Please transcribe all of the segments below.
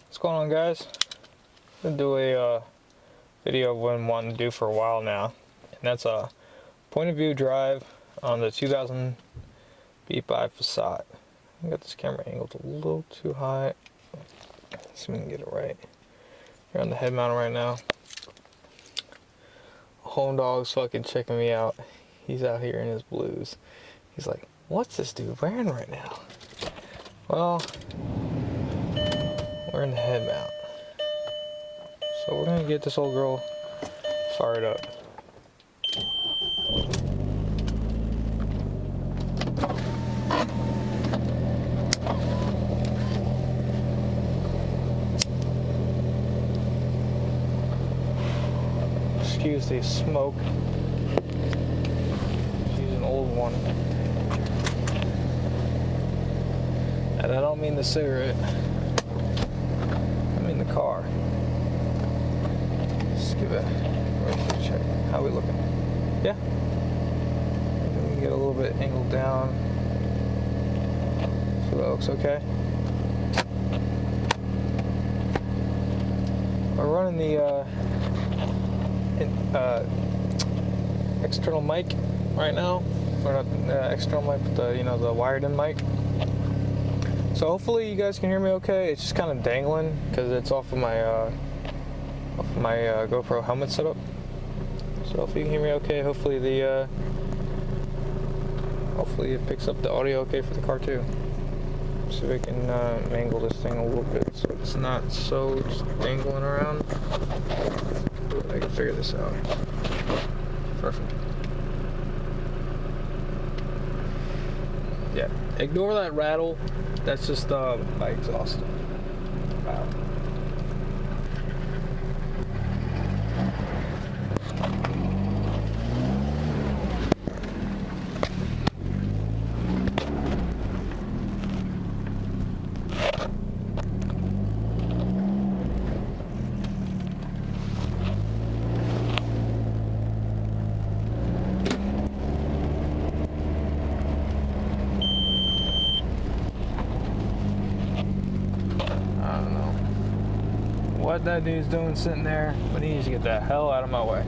What's going on, guys? I'm gonna do a video I've been wanting to do for a while now, and that's a point of view drive on the 2000 B5 Passat. I got this camera angled a little too high. Let's see if we can get it right. You're on the head mount right now. Home dog's fucking checking me out. He's out here in his blues. He's like, what's this dude wearing right now? Well, we're in the head mount. So we're gonna get this old girl fired up. Excuse the smoke. She's an old one. And I don't mean the cigarette. I mean the car. Let's give it a check. How we looking? Yeah. We can get a little bit angled down. So that looks okay. We're running the external mic right now. Or not external mic, but the wired-in mic. So hopefully you guys can hear me okay. It's just kind of dangling because it's off of my GoPro helmet setup. So hopefully you can hear me okay. Hopefully hopefully it picks up the audio okay for the car too. See if we can angle this thing a little bit so it's not so just dangling around. I can figure this out. Perfect. Yeah, ignore that rattle. That's just my exhaust. Wow. What that dude's doing sitting there, but he needs to get the hell out of my way.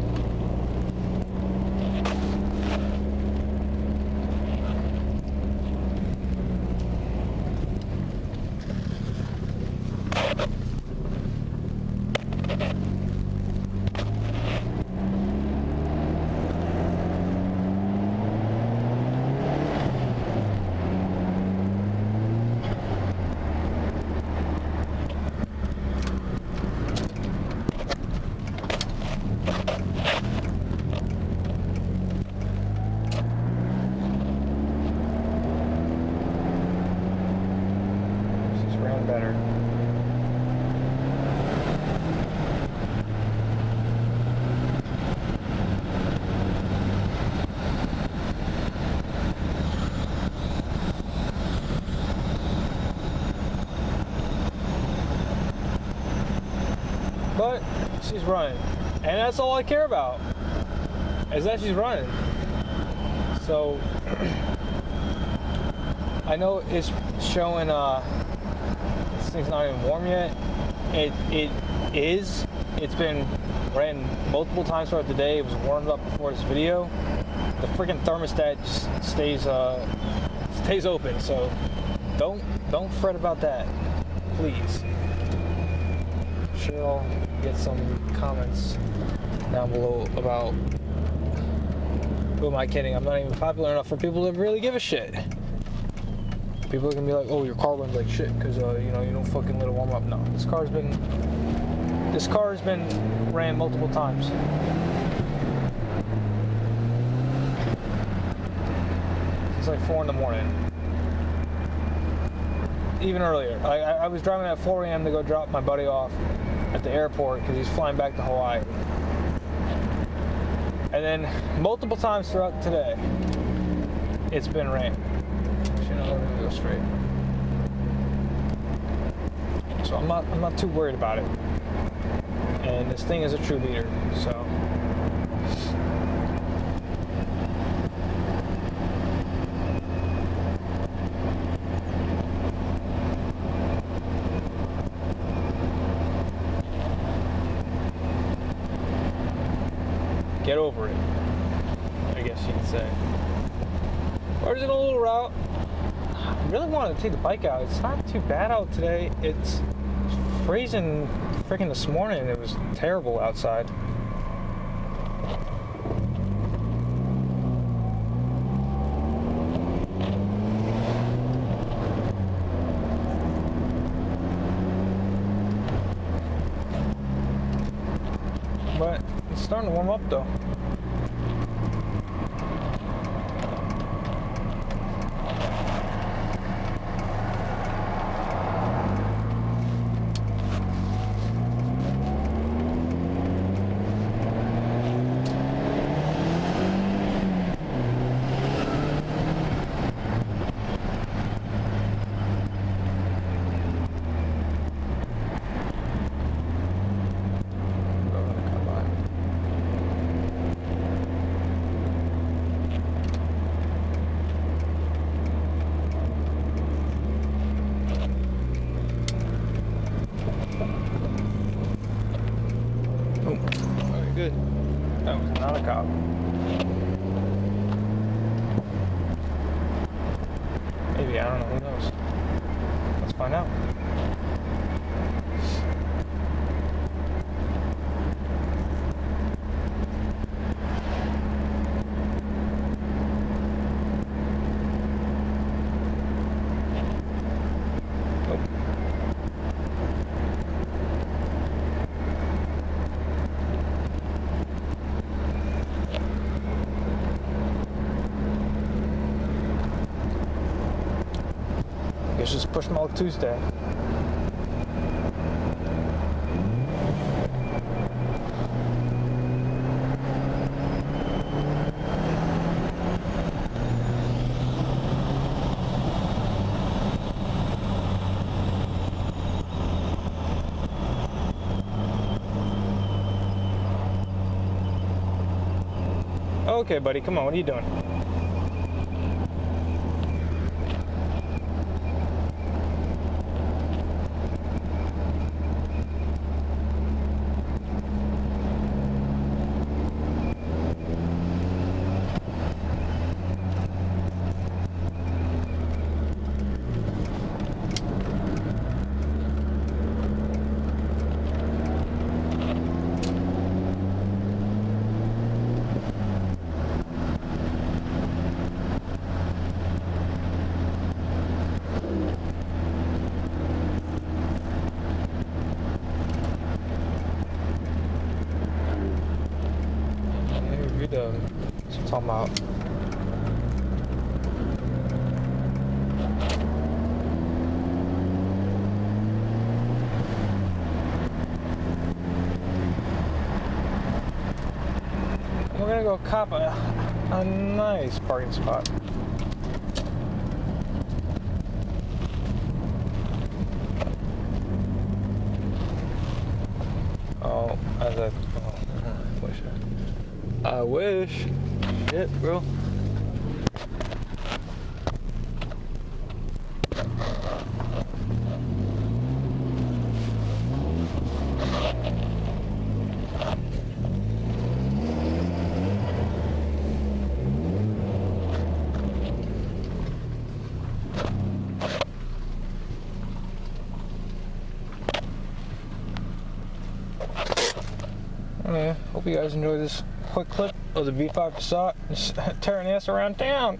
Better. But she's running, and that's all I care about, is that she's running. So I know it's showing this thing's not even warm yet. It is. It's been ran multiple times throughout the day. It was warmed up before this video. The freaking thermostat just stays open. So don't fret about that, please. I'm sure I'll get some comments down below about, who am I kidding? I'm not even popular enough for people to really give a shit. People are gonna be like, "Oh, your car runs like shit because you don't fucking let it warm up." No, this car has been ran multiple times. It's like 4 in the morning, even earlier. I was driving at 4 a.m. to go drop my buddy off at the airport because he's flying back to Hawaii, and then multiple times throughout today, it's been rain. We're gonna go straight. So I'm not too worried about it. And this thing is a true leader, so Get over it, I guess you could say. We're just on a little route. I really wanted to take the bike out. It's not too bad out today. It's freezing freaking this morning. It was terrible outside. But it's starting to warm up though. Good. That was not a cop. Maybe, I don't know, who knows? Let's find out. Guess just push them all Tuesday. Okay, buddy, come on, what are you doing? That's what I'm talking about. We're gonna go cop a nice parking spot. Oh, I wish. Shit, bro. Hope you guys enjoyed this quick clip of the V5 Passat just tearing ass around town.